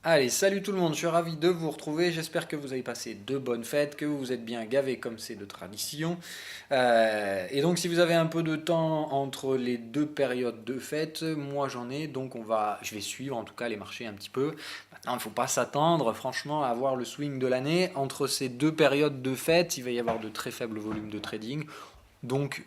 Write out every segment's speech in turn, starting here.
Allez, salut tout le monde, je suis ravi de vous retrouver. J'espère que vous avez passé de bonnes fêtes, que vous vous êtes bien gavés comme c'est de tradition. Et donc, si vous avez un peu de temps entre les deux périodes de fête, moi j'en ai, donc je vais suivre en tout cas les marchés un petit peu. Maintenant, il ne faut pas s'attendre, franchement, à avoir le swing de l'année. Entre ces deux périodes de fête, il va y avoir de très faibles volumes de trading. Donc,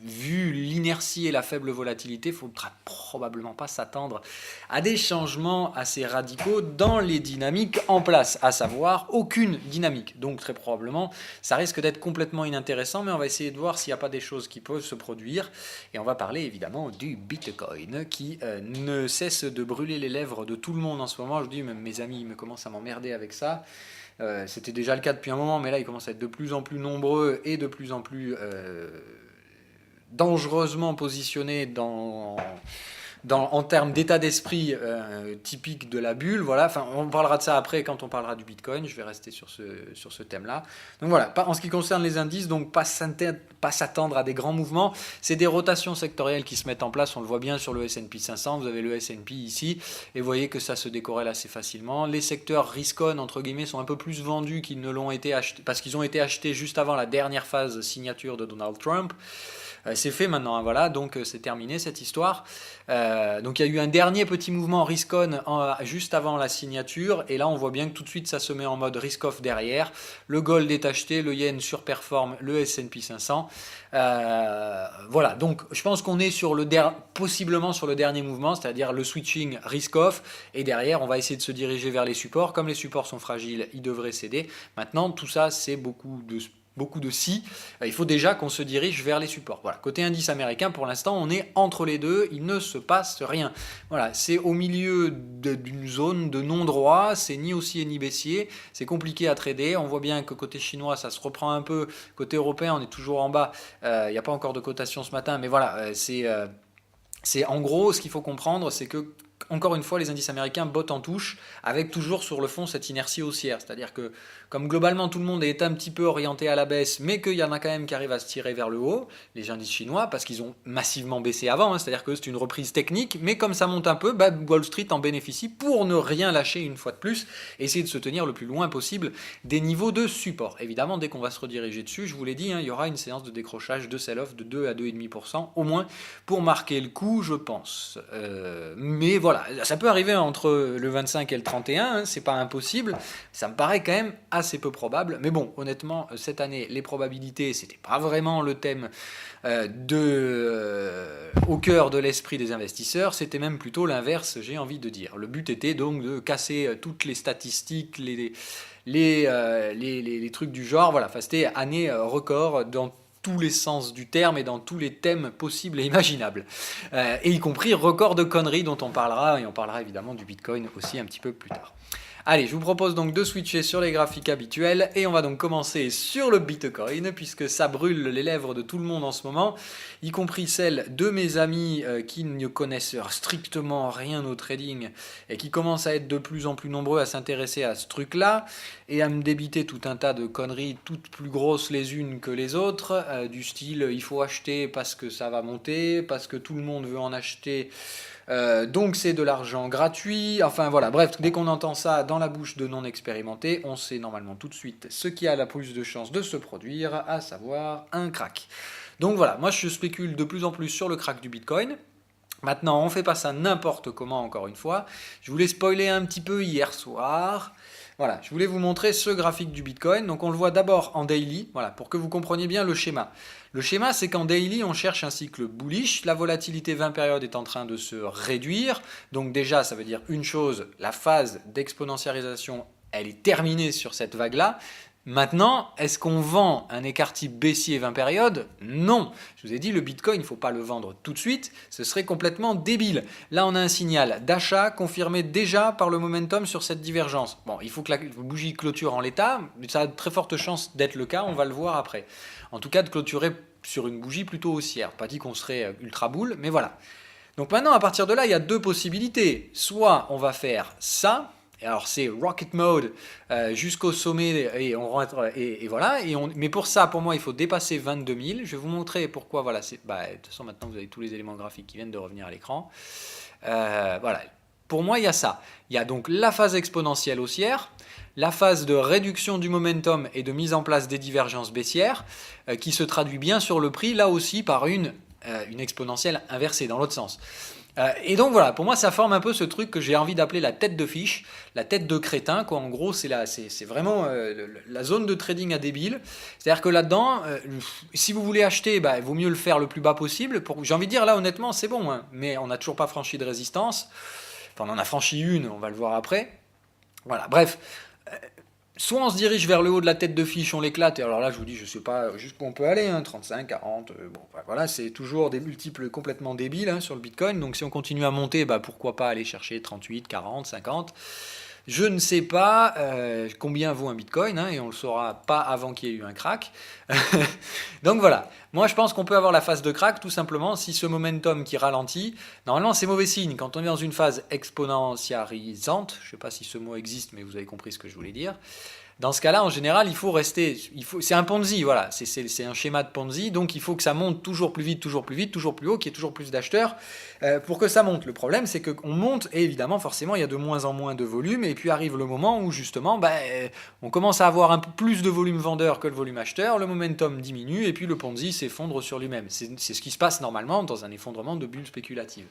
vu l'inertie et la faible volatilité, il ne faudra probablement pas s'attendre à des changements assez radicaux dans les dynamiques en place, à savoir aucune dynamique. Donc, très probablement, ça risque d'être complètement inintéressant, mais on va essayer de voir s'il n'y a pas des choses qui peuvent se produire. Et on va parler évidemment du Bitcoin, qui ne cesse de brûler les lèvres de tout le monde en ce moment. Je dis, même mes amis me commencent à m'emmerder avec ça. C'était déjà le cas depuis un moment, mais là, ils commencent à être de plus en plus nombreux et de plus en plus dangereusement positionnés en termes d'état d'esprit typique de la bulle. Voilà. Enfin, on parlera de ça après quand on parlera du Bitcoin. Je vais rester sur ce thème-là. Donc voilà, en ce qui concerne les indices, donc pas s'attendre à des grands mouvements. C'est des rotations sectorielles qui se mettent en place. On le voit bien sur le S&P 500. Vous avez le S&P ici et vous voyez que ça se décorrèle assez facilement. Les secteurs risk-on, entre guillemets, sont un peu plus vendus qu'ils ne l'ont été achetés parce qu'ils ont été achetés juste avant la dernière phase signature de Donald Trump. C'est fait maintenant, hein, voilà, donc c'est terminé cette histoire. Donc il y a eu un dernier petit mouvement risk-on juste avant la signature, et là on voit bien que tout de suite ça se met en mode risk-off derrière. Le gold est acheté, le yen surperforme le S&P 500. Voilà, donc je pense qu'on est possiblement sur le dernier mouvement, c'est-à-dire le switching risk-off, et derrière on va essayer de se diriger vers les supports. Comme les supports sont fragiles, ils devraient céder. Maintenant, tout ça, c'est beaucoup de si. Il faut déjà qu'on se dirige vers les supports. Voilà. Côté indice américain, pour l'instant, on est entre les deux. Il ne se passe rien. Voilà. C'est au milieu d'une zone de non-droit. C'est ni haussier ni baissier. C'est compliqué à trader. On voit bien que côté chinois, ça se reprend un peu. Côté européen, on est toujours en bas. Il n'y a pas encore de cotation ce matin. Mais voilà, c'est en gros ce qu'il faut comprendre, c'est que encore une fois, les indices américains bottent en touche, avec toujours sur le fond cette inertie haussière. C'est-à-dire que, comme globalement tout le monde est un petit peu orienté à la baisse, mais qu'il y en a quand même qui arrivent à se tirer vers le haut, les indices chinois, parce qu'ils ont massivement baissé avant, hein, c'est-à-dire que c'est une reprise technique, mais comme ça monte un peu, Wall Street en bénéficie pour ne rien lâcher une fois de plus, essayer de se tenir le plus loin possible des niveaux de support. Évidemment, dès qu'on va se rediriger dessus, je vous l'ai dit, hein, il y aura une séance de décrochage de sell-off de 2 à 2,5% au moins pour marquer le coup, je pense. Mais voilà, ça peut arriver entre le 25 et le 31, hein, c'est pas impossible. Ça me paraît quand même assez peu probable. Mais bon, honnêtement, cette année, les probabilités, c'était pas vraiment le thème au cœur de l'esprit des investisseurs. C'était même plutôt l'inverse, j'ai envie de dire. Le but était donc de casser toutes les statistiques, les trucs du genre. Voilà, enfin, c'était année record dans tous les sens du terme et dans tous les thèmes possibles et imaginables. Et y compris record de conneries dont on parlera, et on parlera évidemment du Bitcoin aussi un petit peu plus tard. Allez, je vous propose donc de switcher sur les graphiques habituels et on va donc commencer sur le Bitcoin puisque ça brûle les lèvres de tout le monde en ce moment, y compris celles de mes amis qui ne connaissent strictement rien au trading et qui commencent à être de plus en plus nombreux à s'intéresser à ce truc-là et à me débiter tout un tas de conneries toutes plus grosses les unes que les autres, du style il faut acheter parce que ça va monter, parce que tout le monde veut en acheter. Donc c'est de l'argent gratuit, enfin voilà, bref, dès qu'on entend ça dans la bouche de non expérimentés, on sait normalement tout de suite ce qui a la plus de chances de se produire, à savoir un crack. Donc voilà, moi je spécule de plus en plus sur le crack du Bitcoin. Maintenant, on fait pas ça n'importe comment, encore une fois. Je voulais spoiler un petit peu hier soir. Voilà, je voulais vous montrer ce graphique du Bitcoin. Donc on le voit d'abord en daily, voilà, pour que vous compreniez bien le schéma. Le schéma, c'est qu'en daily, on cherche un cycle bullish. La volatilité 20 périodes est en train de se réduire. Donc déjà, ça veut dire une chose, la phase d'exponentialisation, elle est terminée sur cette vague-là. Maintenant, est-ce qu'on vend un écart type baissier 20 périodes? Non. Je vous ai dit, le Bitcoin, il ne faut pas le vendre tout de suite, ce serait complètement débile. Là, on a un signal d'achat confirmé déjà par le momentum sur cette divergence. Bon, il faut que la bougie clôture en l'état, mais ça a de très fortes chances d'être le cas, on va le voir après. En tout cas, de clôturer sur une bougie plutôt haussière. Pas dit qu'on serait ultra boule, mais voilà. Donc maintenant, à partir de là, il y a deux possibilités. Soit on va faire ça, alors c'est rocket mode jusqu'au sommet et on rentre et voilà. Mais pour ça, pour moi, il faut dépasser 22 000. Je vais vous montrer pourquoi. Voilà, de toute façon, maintenant vous avez tous les éléments graphiques qui viennent de revenir à l'écran. Voilà. pour moi, il y a ça. Il y a donc la phase exponentielle haussière, la phase de réduction du momentum et de mise en place des divergences baissières, qui se traduit bien sur le prix, là aussi par une exponentielle inversée dans l'autre sens. Et donc voilà, pour moi ça forme un peu ce truc que j'ai envie d'appeler la tête de fiche, la tête de crétin, quoi. En gros c'est vraiment la zone de trading à débile. C'est-à-dire que là-dedans, si vous voulez acheter, il vaut mieux le faire le plus bas possible. J'ai envie de dire là honnêtement c'est bon, hein, mais on n'a toujours pas franchi de résistance. Enfin on en a franchi une, on va le voir après. Voilà, bref. Soit on se dirige vers le haut de la tête de fiche, on l'éclate, et alors là je vous dis, je sais pas jusqu'où on peut aller, hein, 35, 40, bon voilà, c'est toujours des multiples complètement débiles hein, sur le Bitcoin, donc si on continue à monter, pourquoi pas aller chercher 38, 40, 50. Je ne sais pas combien vaut un Bitcoin, hein, et on ne le saura pas avant qu'il y ait eu un crack. Donc voilà, moi je pense qu'on peut avoir la phase de crack tout simplement si ce momentum qui ralentit, normalement c'est mauvais signe, quand on est dans une phase exponentiarisante, je ne sais pas si ce mot existe mais vous avez compris ce que je voulais dire. Dans ce cas-là, en général, il faut rester. C'est un Ponzi, voilà. C'est un schéma de Ponzi. Donc, il faut que ça monte toujours plus vite, toujours plus vite, toujours plus haut, qu'il y ait toujours plus d'acheteurs pour que ça monte. Le problème, c'est qu'on monte et évidemment, forcément, il y a de moins en moins de volume. Et puis arrive le moment où, justement, on commence à avoir un peu plus de volume vendeur que le volume acheteur. Le momentum diminue et puis le Ponzi s'effondre sur lui-même. C'est ce qui se passe normalement dans un effondrement de bulle spéculative.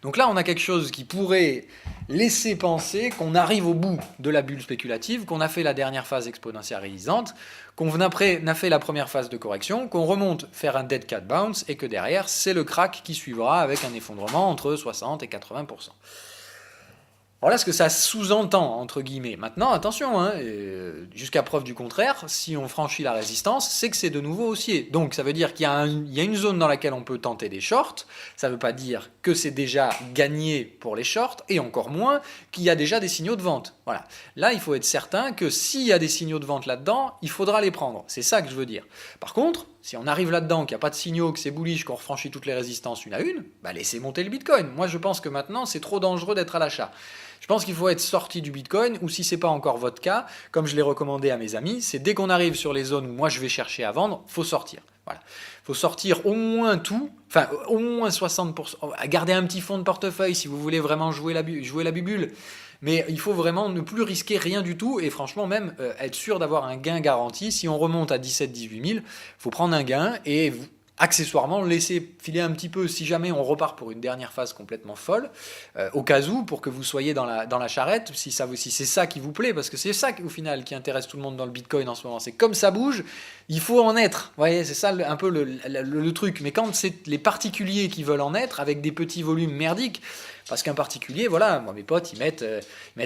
Donc là, on a quelque chose qui pourrait laisser penser qu'on arrive au bout de la bulle spéculative, qu'on a fait la dernière phase exponentialisante, qu'on a fait la première phase de correction, qu'on remonte faire un dead cat bounce et que derrière, c'est le crack qui suivra avec un effondrement entre 60 et 80%. Voilà ce que ça sous-entend, entre guillemets. Maintenant, attention, hein, jusqu'à preuve du contraire, si on franchit la résistance, c'est que c'est de nouveau haussier. Donc ça veut dire qu'il y a une zone dans laquelle on peut tenter des shorts, ça ne veut pas dire que c'est déjà gagné pour les shorts, et encore moins qu'il y a déjà des signaux de vente. Voilà. Là, il faut être certain que s'il y a des signaux de vente là-dedans, il faudra les prendre. C'est ça que je veux dire. Par contre, si on arrive là-dedans, qu'il n'y a pas de signaux, que c'est bullish, qu'on refranchit toutes les résistances une à une, laissez monter le Bitcoin. Moi, je pense que maintenant, c'est trop dangereux d'être à l'achat. Je pense qu'il faut être sorti du Bitcoin, ou si ce n'est pas encore votre cas, comme je l'ai recommandé à mes amis, c'est dès qu'on arrive sur les zones où moi je vais chercher à vendre, il faut sortir. Voilà. Il faut sortir au moins tout, enfin au moins 60%. Garder un petit fonds de portefeuille si vous voulez vraiment jouer la bubule. Mais il faut vraiment ne plus risquer rien du tout et franchement même être sûr d'avoir un gain garanti. Si on remonte à 17-18 000, il faut prendre un gain et accessoirement laisser filer un petit peu si jamais on repart pour une dernière phase complètement folle, au cas où, pour que vous soyez dans la charrette, si c'est ça qui vous plaît, parce que c'est ça au final qui intéresse tout le monde dans le Bitcoin en ce moment, c'est comme ça bouge, il faut en être, vous voyez, c'est ça un peu le truc, mais quand c'est les particuliers qui veulent en être, avec des petits volumes merdiques, parce qu'un particulier, voilà, moi mes potes, ils mettent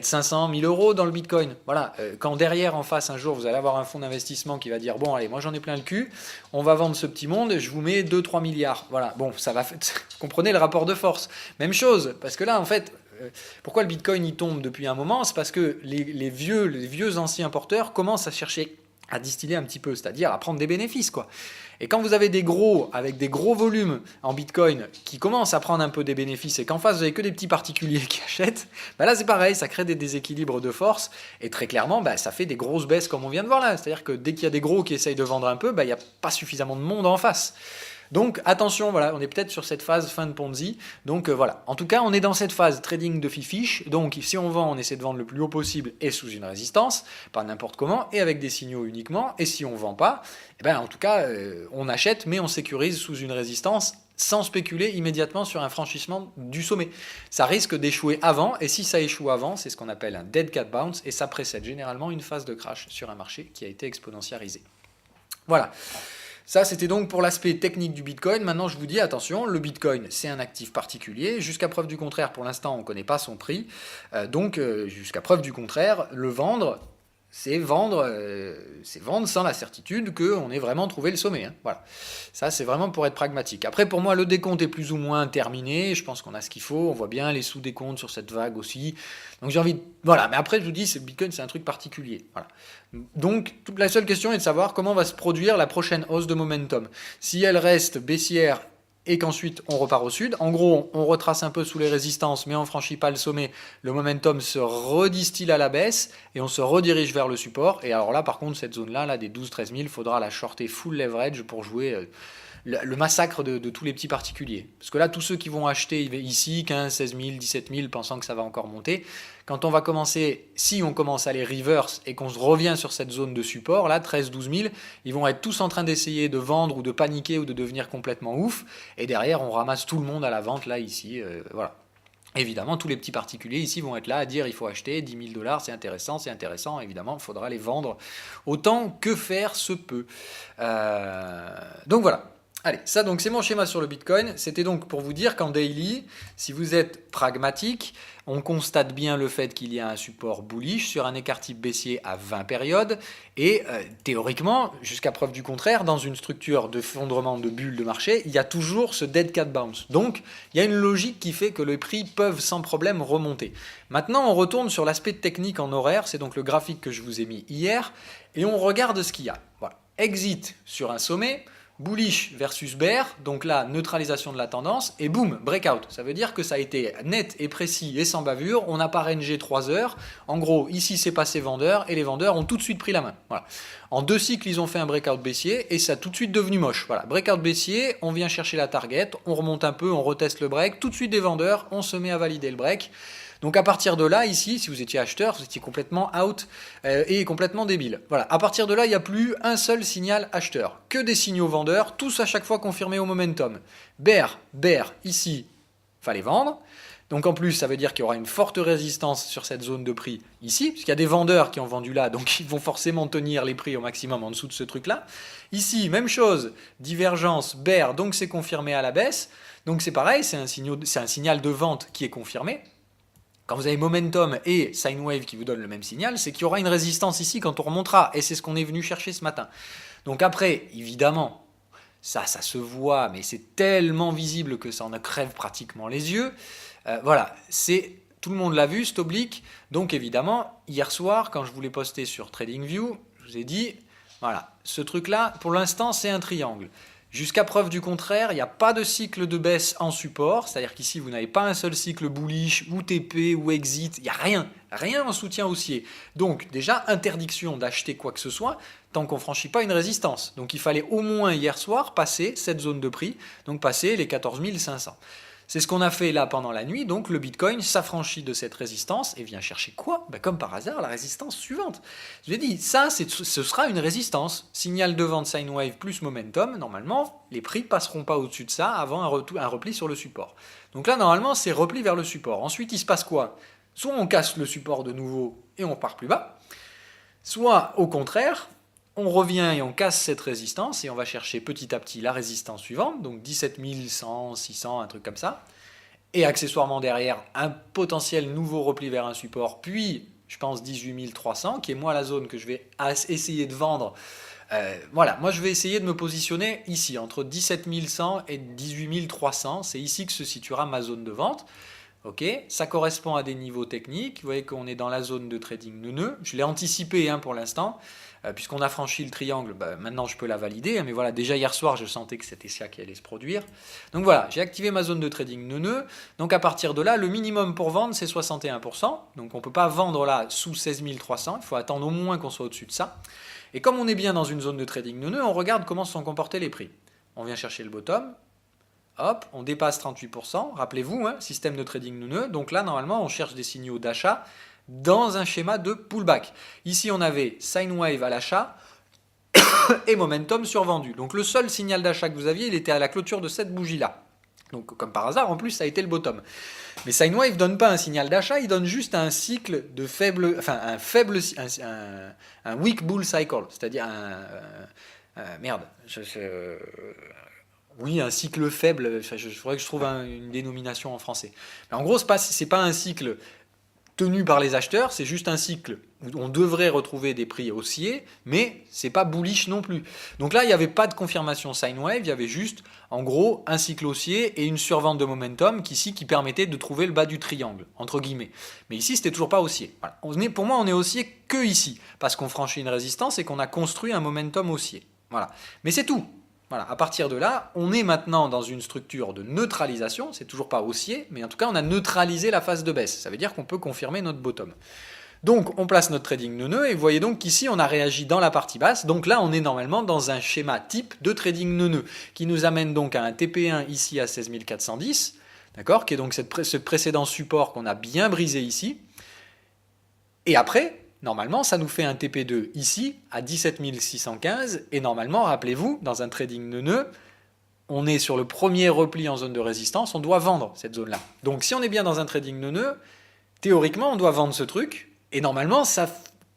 500 000 euros dans le Bitcoin. Voilà, quand derrière, en face, un jour, vous allez avoir un fonds d'investissement qui va dire, bon, allez, moi j'en ai plein le cul, on va vendre ce petit monde, je vous mets 2-3 milliards. Voilà, bon, ça va, vous comprenez le rapport de force. Même chose, parce que là, en fait, pourquoi le Bitcoin il tombe depuis un moment, c'est parce que les vieux anciens porteurs commencent à chercher à distiller un petit peu, c'est-à-dire à prendre des bénéfices, quoi. Et quand vous avez des gros, avec des gros volumes en Bitcoin, qui commencent à prendre un peu des bénéfices, et qu'en face vous avez que des petits particuliers qui achètent, là c'est pareil, ça crée des déséquilibres de force, et très clairement, ça fait des grosses baisses comme on vient de voir là. C'est-à-dire que dès qu'il y a des gros qui essayent de vendre un peu, il n'y a pas suffisamment de monde en face. Donc attention, voilà, on est peut-être sur cette phase fin de Ponzi. Donc voilà, en tout cas, on est dans cette phase trading de fifiche. Donc si on vend, on essaie de vendre le plus haut possible et sous une résistance, pas n'importe comment, et avec des signaux uniquement. Et si on vend pas, en tout cas, on achète, mais on sécurise sous une résistance sans spéculer immédiatement sur un franchissement du sommet. Ça risque d'échouer avant, et si ça échoue avant, c'est ce qu'on appelle un dead cat bounce, et ça précède généralement une phase de crash sur un marché qui a été exponentiarisé. Voilà. Ça, c'était donc pour l'aspect technique du Bitcoin. Maintenant, je vous dis, attention, le Bitcoin, c'est un actif particulier. Jusqu'à preuve du contraire, pour l'instant, on ne connaît pas son prix. Donc, jusqu'à preuve du contraire, le vendre, c'est vendre sans la certitude qu'on ait vraiment trouvé le sommet. Hein. Voilà. Ça, c'est vraiment pour être pragmatique. Après, pour moi, le décompte est plus ou moins terminé. Je pense qu'on a ce qu'il faut. On voit bien les sous-décomptes sur cette vague aussi. Donc, j'ai envie de... Voilà. Mais après, je vous dis, le Bitcoin, c'est un truc particulier. Voilà. Donc, toute la seule question est de savoir comment va se produire la prochaine hausse de momentum. Si elle reste baissière et qu'ensuite on repart au sud. En gros, on retrace un peu sous les résistances, mais on ne franchit pas le sommet. Le momentum se redistille à la baisse et on se redirige vers le support. Et alors là, par contre, cette zone-là, des 12-13 000, il faudra la shorter full leverage pour jouer le massacre de tous les petits particuliers. Parce que là, tous ceux qui vont acheter ici 15, 16 000, 17 000, pensant que ça va encore monter, quand on va commencer, si on commence à les reverse et qu'on se revient sur cette zone de support, là, 13, 12 000, ils vont être tous en train d'essayer de vendre ou de paniquer ou de devenir complètement ouf. Et derrière, on ramasse tout le monde à la vente, là, ici. Voilà. Évidemment, tous les petits particuliers ici vont être là à dire il faut acheter 10 000 $, c'est intéressant. Évidemment, il faudra les vendre autant que faire se peut. Donc voilà. Allez, ça donc c'est mon schéma sur le Bitcoin. C'était donc pour vous dire qu'en daily, si vous êtes pragmatique, on constate bien le fait qu'il y a un support bullish sur un écart type baissier à 20 périodes et théoriquement, jusqu'à preuve du contraire, dans une structure de fondement de bulle de marché, il y a toujours ce dead cat bounce. Donc, il y a une logique qui fait que les prix peuvent sans problème remonter. Maintenant, on retourne sur l'aspect technique en horaire, c'est donc le graphique que je vous ai mis hier, et on regarde ce qu'il y a. Voilà. Exit sur un sommet, bullish versus bear, donc là, neutralisation de la tendance, et boum, breakout. Ça veut dire que ça a été net et précis et sans bavure, on n'a pas rangé 3 heures. En gros, ici, c'est passé vendeur, et les vendeurs ont tout de suite pris la main. Voilà. En 2 cycles, ils ont fait un breakout baissier, et ça a tout de suite devenu moche. Voilà, breakout baissier, on vient chercher la target, on remonte un peu, on reteste le break, tout de suite des vendeurs, on se met à valider le break. Donc à partir de là, ici, si vous étiez acheteur, vous étiez complètement out et complètement débile. Voilà. À partir de là, il n'y a plus un seul signal acheteur, que des signaux vendeurs, tous à chaque fois confirmés au momentum. Bear, ici, fallait vendre. Donc en plus, ça veut dire qu'il y aura une forte résistance sur cette zone de prix ici, puisqu'il y a des vendeurs qui ont vendu là, donc ils vont forcément tenir les prix au maximum en dessous de ce truc-là. Ici, même chose, divergence, bear, donc c'est confirmé à la baisse. Donc c'est pareil, c'est un signal de vente qui est confirmé. Quand vous avez momentum et sine wave qui vous donnent le même signal, c'est qu'il y aura une résistance ici quand on remontera. Et c'est ce qu'on est venu chercher ce matin. Donc après, évidemment, ça se voit, mais c'est tellement visible que ça en crève pratiquement les yeux. Voilà, tout le monde l'a vu, cet oblique. Donc évidemment, hier soir, quand je vous l'ai posté sur TradingView, je vous ai dit, voilà, ce truc-là, pour l'instant, c'est un triangle. Jusqu'à preuve du contraire, il n'y a pas de cycle de baisse en support, c'est-à-dire qu'ici vous n'avez pas un seul cycle bullish ou TP ou exit, il n'y a rien en soutien haussier. Donc déjà, interdiction d'acheter quoi que ce soit tant qu'on ne franchit pas une résistance. Donc il fallait au moins hier soir passer cette zone de prix, donc passer les 14 500. C'est ce qu'on a fait là pendant la nuit, donc le Bitcoin s'affranchit de cette résistance et vient chercher quoi ? Comme par hasard, la résistance suivante. Je l'ai dit, ça, ce sera une résistance. Signal de vente sine wave plus momentum, normalement, les prix passeront pas au-dessus de ça avant un repli sur le support. Donc là, normalement, c'est repli vers le support. Ensuite, il se passe quoi ? Soit on casse le support de nouveau et on part plus bas, soit au contraire, on revient et on casse cette résistance et on va chercher petit à petit la résistance suivante, donc 17 100, 600, un truc comme ça. Et accessoirement derrière, un potentiel nouveau repli vers un support, puis je pense 18 300, qui est moi la zone que je vais essayer de vendre. Voilà, moi je vais essayer de me positionner ici, entre 17 100 et 18 300, c'est ici que se situera ma zone de vente. Ok, ça correspond à des niveaux techniques. Vous voyez qu'on est dans la zone de trading neuneux. Je l'ai anticipé pour l'instant, puisqu'on a franchi le triangle. Maintenant, je peux la valider. Mais voilà, déjà hier soir, je sentais que c'était ça qui allait se produire. Donc voilà, j'ai activé ma zone de trading neuneux. Donc à partir de là, le minimum pour vendre, c'est 61%. Donc on ne peut pas vendre là sous 16 300. Il faut attendre au moins qu'on soit au-dessus de ça. Et comme on est bien dans une zone de trading neuneux, on regarde comment se sont comportés les prix. On vient chercher le bottom. Hop, on dépasse 38%. Rappelez-vous, système de trading neuneux. Donc là, normalement, on cherche des signaux d'achat dans un schéma de pullback. Ici, on avait sine wave à l'achat et momentum survendu. Donc le seul signal d'achat que vous aviez, il était à la clôture de cette bougie-là. Donc comme par hasard, en plus, ça a été le bottom. Mais sine wave ne donne pas un signal d'achat, il donne juste un cycle de faible, enfin un weak bull cycle, c'est-à-dire oui, un cycle faible, il faudrait que je trouve une dénomination en français. Mais en gros, c'est pas un cycle tenu par les acheteurs, c'est juste un cycle où on devrait retrouver des prix haussiers, mais c'est pas bullish non plus. Donc là, il n'y avait pas de confirmation sine wave, il y avait juste, en gros, un cycle haussier et une survente de momentum qui permettait de trouver le bas du triangle, entre guillemets. Mais ici, c'était toujours pas haussier. Voilà. Pour moi, on est haussier que ici, parce qu'on franchit une résistance et qu'on a construit un momentum haussier. Voilà. Mais c'est tout. Voilà, à partir de là, on est maintenant dans une structure de neutralisation, c'est toujours pas haussier, mais en tout cas on a neutralisé la phase de baisse, ça veut dire qu'on peut confirmer notre bottom. Donc on place notre trading neuneu et vous voyez donc qu'ici on a réagi dans la partie basse. Donc là on est normalement dans un schéma type de trading neuneu qui nous amène donc à un TP1 ici à 16 410, d'accord, qui est donc ce précédent support qu'on a bien brisé ici. Et après, normalement ça nous fait un TP2 ici à 17 615 et normalement, rappelez-vous, dans un trading neuneu, on est sur le premier repli en zone de résistance, on doit vendre cette zone-là. Donc si on est bien dans un trading neuneu, théoriquement on doit vendre ce truc. Et normalement, ça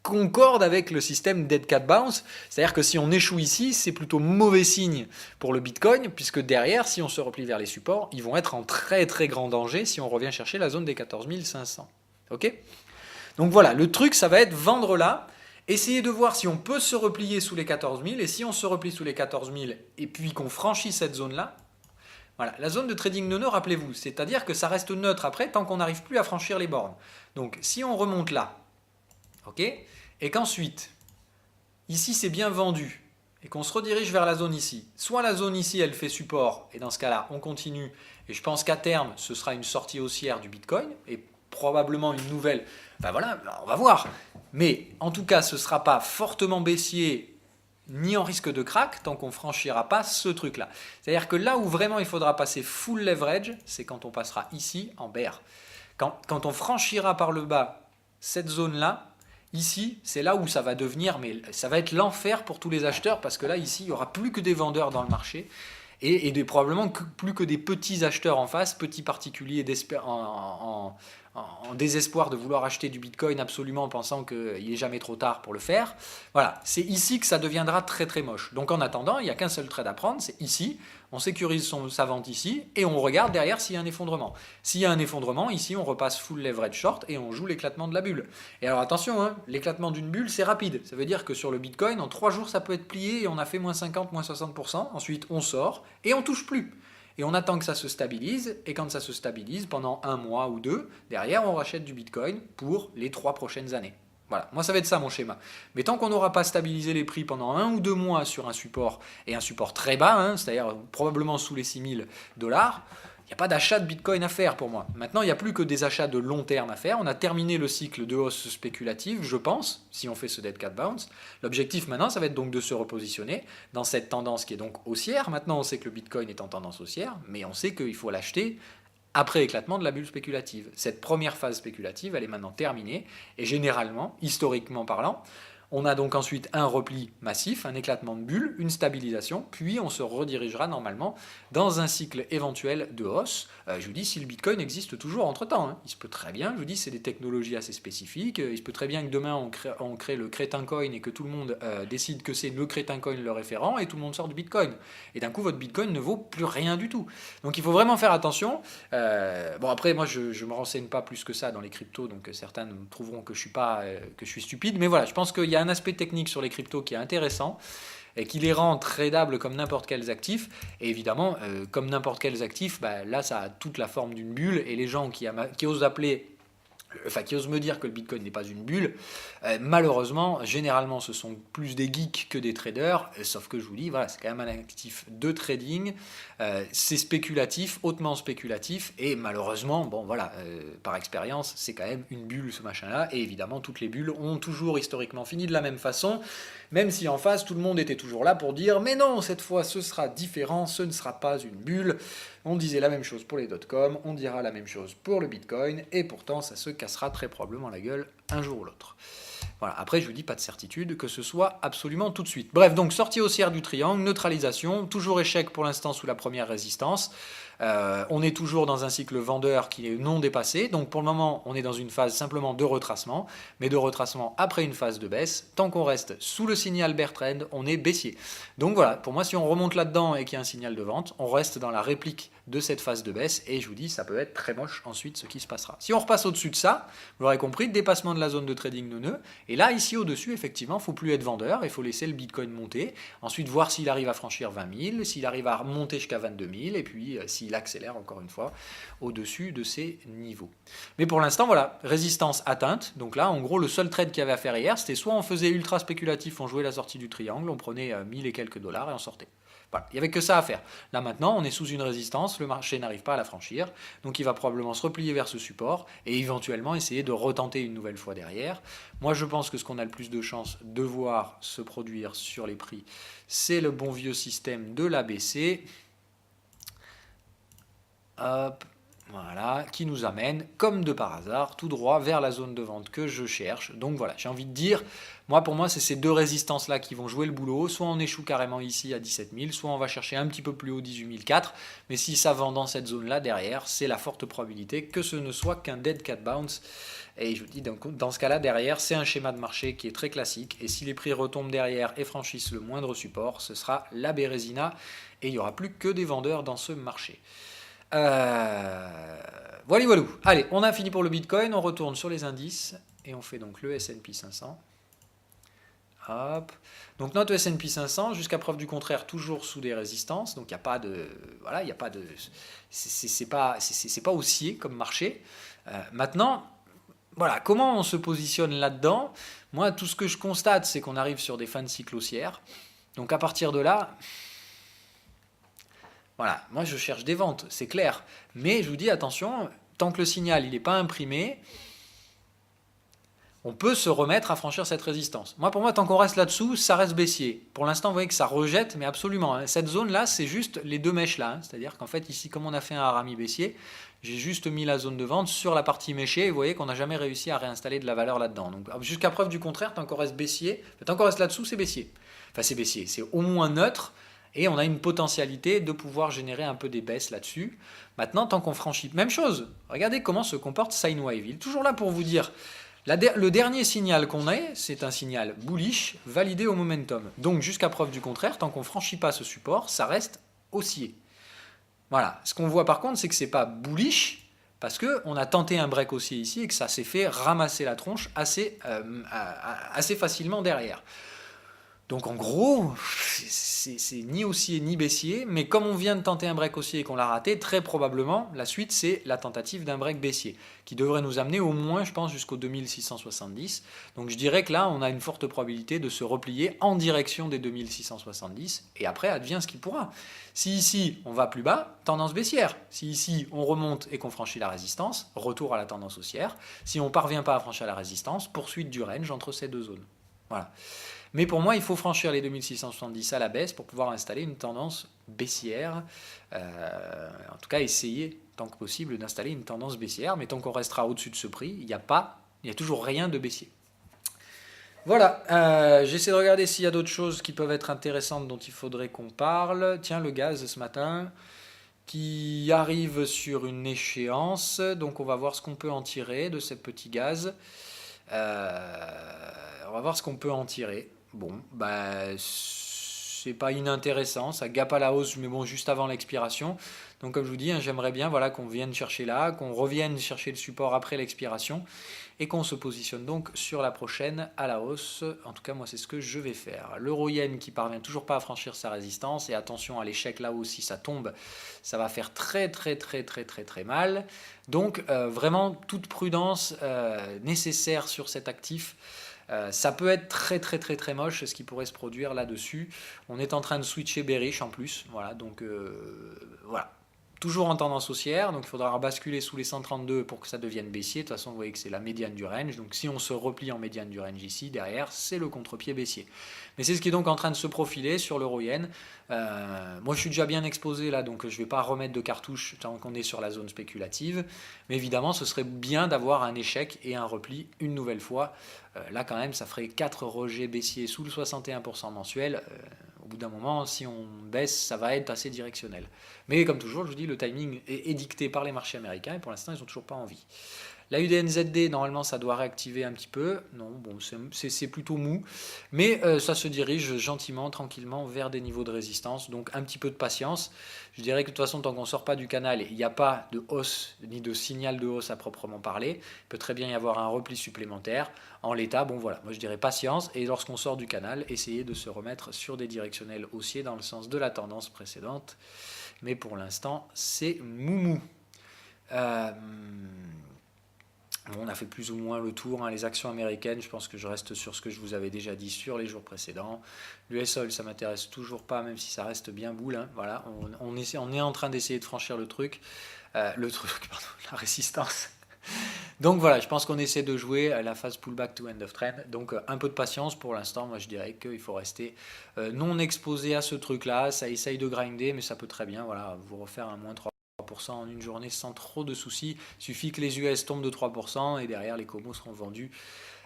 concorde avec le système Dead Cat Bounce. C'est-à-dire que si on échoue ici, c'est plutôt mauvais signe pour le Bitcoin, puisque derrière, si on se replie vers les supports, ils vont être en très très grand danger si on revient chercher la zone des 14 500. Ok ? Donc voilà, le truc, ça va être vendre là, essayer de voir si on peut se replier sous les 14 000, et si on se replie sous les 14 000, et puis qu'on franchit cette zone-là, voilà, la zone de trading neuneu, rappelez-vous, c'est-à-dire que ça reste neutre après tant qu'on n'arrive plus à franchir les bornes. Donc si on remonte là, ok, et qu'ensuite, ici c'est bien vendu, et qu'on se redirige vers la zone ici, soit la zone ici elle fait support, et dans ce cas-là on continue, et je pense qu'à terme ce sera une sortie haussière du Bitcoin, et probablement une nouvelle, enfin voilà, on va voir, mais en tout cas ce ne sera pas fortement baissier, ni en risque de crack, tant qu'on ne franchira pas ce truc-là. C'est-à-dire que là où vraiment il faudra passer full leverage, c'est quand on passera ici en bear. Quand on franchira par le bas cette zone-là, ici, c'est là où ça va devenir, mais ça va être l'enfer pour tous les acheteurs, parce que là, ici, il n'y aura plus que des vendeurs dans le marché, et probablement plus que des petits acheteurs en face, petits particuliers en désespoir de vouloir acheter du Bitcoin absolument en pensant qu'il n'est jamais trop tard pour le faire. Voilà, c'est ici que ça deviendra très très moche. Donc en attendant, il n'y a qu'un seul trade à prendre, c'est ici. On sécurise sa vente ici et on regarde derrière s'il y a un effondrement. S'il y a un effondrement, ici on repasse full leverage short et on joue l'éclatement de la bulle. Et alors attention, hein, l'éclatement d'une bulle c'est rapide. Ça veut dire que sur le Bitcoin, en 3 jours ça peut être plié et on a fait moins 50, moins 60%. Ensuite on sort et on touche plus. Et on attend que ça se stabilise, et quand ça se stabilise, pendant 1 mois ou 2, derrière on rachète du Bitcoin pour les 3 prochaines années. Voilà, moi ça va être ça mon schéma. Mais tant qu'on n'aura pas stabilisé les prix pendant 1 ou 2 mois sur un support, et un support très bas, hein, c'est-à-dire probablement sous les 6 000 $, il n'y a pas d'achat de Bitcoin à faire pour moi. Maintenant, il n'y a plus que des achats de long terme à faire. On a terminé le cycle de hausse spéculative, je pense, si on fait ce Dead Cat Bounce. L'objectif maintenant, ça va être donc de se repositionner dans cette tendance qui est donc haussière. Maintenant, on sait que le Bitcoin est en tendance haussière, mais on sait qu'il faut l'acheter après éclatement de la bulle spéculative. Cette première phase spéculative, elle est maintenant terminée, et généralement, historiquement parlant, on a donc ensuite un repli massif, un éclatement de bulle, une stabilisation, puis on se redirigera normalement dans un cycle éventuel de hausse. Je vous dis, si le Bitcoin existe toujours entre-temps, hein, il se peut très bien, je vous dis, c'est des technologies assez spécifiques, il se peut très bien que demain on crée le crétin coin et que tout le monde décide que c'est le crétin coin le référent et tout le monde sort du Bitcoin. Et d'un coup, votre Bitcoin ne vaut plus rien du tout. Donc il faut vraiment faire attention. Bon après, moi je ne me renseigne pas plus que ça dans les cryptos, donc certains me trouveront que je suis stupide, mais voilà, je pense qu'il y a un aspect technique sur les cryptos qui est intéressant et qui les rend tradables comme n'importe quels actifs. Et évidemment, comme n'importe quels actifs, bah, là, ça a toute la forme d'une bulle. Et les gens qui osent qui osent me dire que le Bitcoin n'est pas une bulle, malheureusement, généralement, ce sont plus des geeks que des traders, sauf que je vous dis, voilà, c'est quand même un actif de trading, c'est spéculatif, hautement spéculatif, et malheureusement, bon voilà, par expérience, c'est quand même une bulle ce machin-là, et évidemment, toutes les bulles ont toujours historiquement fini de la même façon, même si en face, tout le monde était toujours là pour dire, mais non, cette fois, ce sera différent, ce ne sera pas une bulle. On disait la même chose pour les .com, on dira la même chose pour le Bitcoin, et pourtant ça se cassera très probablement la gueule un jour ou l'autre. Voilà. Après, je vous dis pas de certitude que ce soit absolument tout de suite. Bref, donc sortie haussière du triangle, neutralisation, toujours échec pour l'instant sous la première résistance. On est toujours dans un cycle vendeur qui est non dépassé, donc pour le moment on est dans une phase simplement de retracement, mais de retracement après une phase de baisse. Tant qu'on reste sous le signal bear trend, on est baissier. Donc voilà, pour moi si on remonte là-dedans et qu'il y a un signal de vente, on reste dans la réplique de cette phase de baisse, et je vous dis ça peut être très moche ensuite ce qui se passera. Si on repasse au-dessus de ça, vous l'aurez compris, dépassement de la zone de trading neuneu, et là ici au-dessus effectivement il ne faut plus être vendeur, il faut laisser le Bitcoin monter, ensuite voir s'il arrive à franchir 20 000, s'il arrive à remonter jusqu'à 22 000, et puis s'il accélère encore une fois au-dessus de ces niveaux. Mais pour l'instant voilà, résistance atteinte, donc là en gros le seul trade qu'il y avait à faire hier, c'était soit on faisait ultra spéculatif, on jouait la sortie du triangle, on prenait 1000 et quelques dollars et on sortait. Voilà, il n'y avait que ça à faire. Là maintenant, on est sous une résistance, le marché n'arrive pas à la franchir, donc il va probablement se replier vers ce support et éventuellement essayer de retenter une nouvelle fois derrière. Moi je pense que ce qu'on a le plus de chances de voir se produire sur les prix, c'est le bon vieux système de l'ABC. Hop, voilà, qui nous amène, comme de par hasard, tout droit vers la zone de vente que je cherche. Donc voilà, j'ai envie de dire, pour moi, c'est ces deux résistances-là qui vont jouer le boulot. Soit on échoue carrément ici à 17 000, soit on va chercher un petit peu plus haut 18 400. Mais si ça vend dans cette zone-là derrière, c'est la forte probabilité que ce ne soit qu'un dead cat bounce. Et je vous dis, dans ce cas-là, derrière, c'est un schéma de marché qui est très classique. Et si les prix retombent derrière et franchissent le moindre support, ce sera la Bérésina. Et il n'y aura plus que des vendeurs dans ce marché. Voilà, voilà. Allez, on a fini pour le Bitcoin, on retourne sur les indices et on fait donc le S&P 500. Hop. Donc notre S&P 500, jusqu'à preuve du contraire, toujours sous des résistances. Donc il n'y a pas de, voilà, il n'y a pas de, c'est pas haussier comme marché. Maintenant, voilà, comment on se positionne là-dedans? Moi, tout ce que je constate, c'est qu'on arrive sur des fins de cycle haussières. Donc à partir de là. Voilà, moi je cherche des ventes, c'est clair. Mais je vous dis, attention, tant que le signal n'est pas imprimé, on peut se remettre à franchir cette résistance. Pour moi, tant qu'on reste là-dessous, ça reste baissier. Pour l'instant, vous voyez que ça rejette, mais absolument. Cette zone-là, c'est juste les deux mèches là. C'est-à-dire qu'en fait, ici, comme on a fait un harami baissier, j'ai juste mis la zone de vente sur la partie méchée, et vous voyez qu'on n'a jamais réussi à réinstaller de la valeur là-dedans. Donc jusqu'à preuve du contraire, tant qu'on reste baissier, tant qu'on reste là-dessous, c'est baissier. Enfin, c'est baissier, c'est au moins neutre. Et on a une potentialité de pouvoir générer un peu des baisses là-dessus. Maintenant, tant qu'on franchit, même chose, regardez comment se comporte Sine Wave. Il est toujours là pour vous dire, le dernier signal qu'on ait, c'est un signal bullish validé au momentum. Donc jusqu'à preuve du contraire, tant qu'on ne franchit pas ce support, ça reste haussier. Voilà. Ce qu'on voit par contre, c'est que ce n'est pas bullish, parce qu'on a tenté un break haussier ici et que ça s'est fait ramasser la tronche assez facilement derrière. Donc en gros, c'est ni haussier ni baissier, mais comme on vient de tenter un break haussier et qu'on l'a raté, très probablement, la suite, c'est la tentative d'un break baissier, qui devrait nous amener au moins, je pense, jusqu'au 2670. Donc je dirais que là, on a une forte probabilité de se replier en direction des 2670, et après, advient ce qui pourra. Si ici, on va plus bas, tendance baissière. Si ici, on remonte et qu'on franchit la résistance, retour à la tendance haussière. Si on ne parvient pas à franchir la résistance, poursuite du range entre ces deux zones. Voilà. Mais pour moi, il faut franchir les 2670 à la baisse pour pouvoir installer une tendance baissière. En tout cas, essayer, tant que possible, d'installer une tendance baissière. Mais tant qu'on restera au-dessus de ce prix, il n'y a toujours rien de baissier. Voilà, j'essaie de regarder s'il y a d'autres choses qui peuvent être intéressantes dont il faudrait qu'on parle. Tiens, le gaz ce matin qui arrive sur une échéance. Donc on va voir ce qu'on peut en tirer de ce petit gaz. On va voir ce qu'on peut en tirer. Bon, c'est pas inintéressant, ça gape à la hausse, mais bon, juste avant l'expiration. Donc comme je vous dis, j'aimerais bien qu'on vienne chercher là, qu'on revienne chercher le support après l'expiration, et qu'on se positionne donc sur la prochaine à la hausse. En tout cas, moi, c'est ce que je vais faire. L'euro-yen qui parvient toujours pas à franchir sa résistance, et attention à l'échec là où si ça tombe, ça va faire très très très très très très mal. Donc vraiment, toute prudence nécessaire sur cet actif. Ça peut être très très très très moche ce qui pourrait se produire là-dessus. On est en train de switcher bearish en plus. Voilà, donc voilà. Toujours en tendance haussière, donc il faudra basculer sous les 132 pour que ça devienne baissier. De toute façon, vous voyez que c'est la médiane du range. Donc si on se replie en médiane du range ici, derrière, c'est le contre-pied baissier. Mais c'est ce qui est donc en train de se profiler sur l'euro-yen. Moi, je suis déjà bien exposé là, donc je ne vais pas remettre de cartouche tant qu'on est sur la zone spéculative. Mais évidemment, ce serait bien d'avoir un échec et un repli une nouvelle fois. Là, quand même, ça ferait 4 rejets baissiers sous le 61% mensuel. Au bout d'un moment, si on baisse, ça va être assez directionnel. Mais comme toujours, je vous dis, le timing est dicté par les marchés américains et pour l'instant, ils n'ont toujours pas envie. La UDNZD, normalement, ça doit réactiver un petit peu. Non, bon, c'est plutôt mou. Mais ça se dirige gentiment, tranquillement vers des niveaux de résistance. Donc un petit peu de patience. Je dirais que de toute façon, tant qu'on ne sort pas du canal, il n'y a pas de hausse ni de signal de hausse à proprement parler. Il peut très bien y avoir un repli supplémentaire. En l'état, bon voilà, moi je dirais patience. Et lorsqu'on sort du canal, essayez de se remettre sur des directionnels haussiers dans le sens de la tendance précédente. Mais pour l'instant, c'est moumou. On a fait plus ou moins le tour, hein. Les actions américaines, je pense que je reste sur ce que je vous avais déjà dit sur les jours précédents. L'US Oil, ça m'intéresse toujours pas, même si ça reste bien boule, hein. Voilà, on est en train d'essayer de franchir le truc, pardon, la résistance. Donc voilà, je pense qu'on essaie de jouer à la phase pullback to end of trend. Donc un peu de patience pour l'instant. Moi je dirais qu'il faut rester non exposé à ce truc-là. Ça essaye de grinder, mais ça peut très bien voilà, vous refaire un moins 3% en une journée sans trop de soucis. Il suffit que les US tombent de 3% et derrière les comos seront vendus.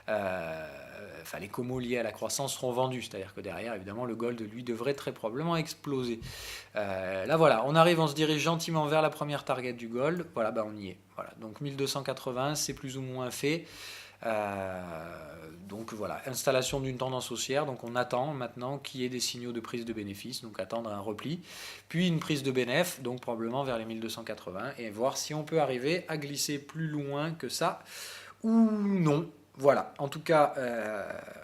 Enfin, les comos liés à la croissance seront vendus. C'est-à-dire que derrière, évidemment, le gold, lui, devrait très probablement exploser. Là, voilà, on se dirige gentiment vers la première target du gold. Voilà, bah, on y est. Voilà. Donc 1280, c'est plus ou moins fait. Donc voilà, installation d'une tendance haussière. Donc on attend maintenant qu'il y ait des signaux de prise de bénéfice, donc attendre un repli, puis une prise de bénéf, donc probablement vers les 1280, et voir si on peut arriver à glisser plus loin que ça ou non. Voilà, en tout cas,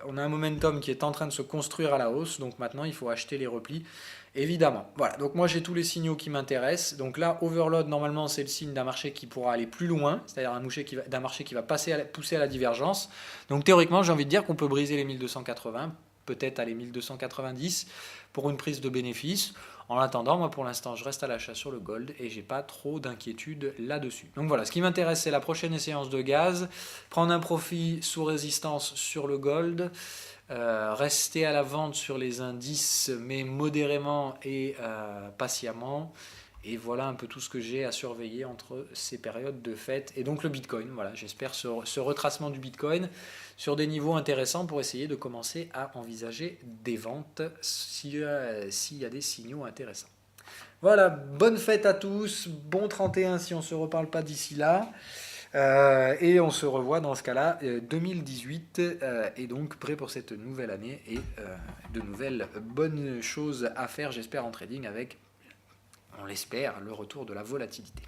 on a un momentum qui est en train de se construire à la hausse, donc maintenant il faut acheter les replis, évidemment. Voilà, donc moi j'ai tous les signaux qui m'intéressent. Donc là, overload, normalement, c'est le signe d'un marché qui pourra aller plus loin, c'est-à-dire d'un marché qui va pousser à la divergence. Donc théoriquement, j'ai envie de dire qu'on peut briser les 1280, peut-être aller 1290 pour une prise de bénéfice. En attendant, moi pour l'instant, je reste à l'achat sur le gold et j'ai pas trop d'inquiétude là-dessus. Donc voilà, ce qui m'intéresse, c'est la prochaine échéance de gaz, prendre un profit sous résistance sur le gold, rester à la vente sur les indices, mais modérément et patiemment. Et voilà un peu tout ce que j'ai à surveiller entre ces périodes de fête. Et donc le Bitcoin, voilà, j'espère ce retracement du Bitcoin sur des niveaux intéressants pour essayer de commencer à envisager des ventes s'il y a des signaux intéressants. Voilà, bonne fête à tous, bon 31 si on ne se reparle pas d'ici là. Et on se revoit dans ce cas-là 2018 et donc prêt pour cette nouvelle année et de nouvelles bonnes choses à faire, j'espère, en trading avec, on l'espère, le retour de la volatilité.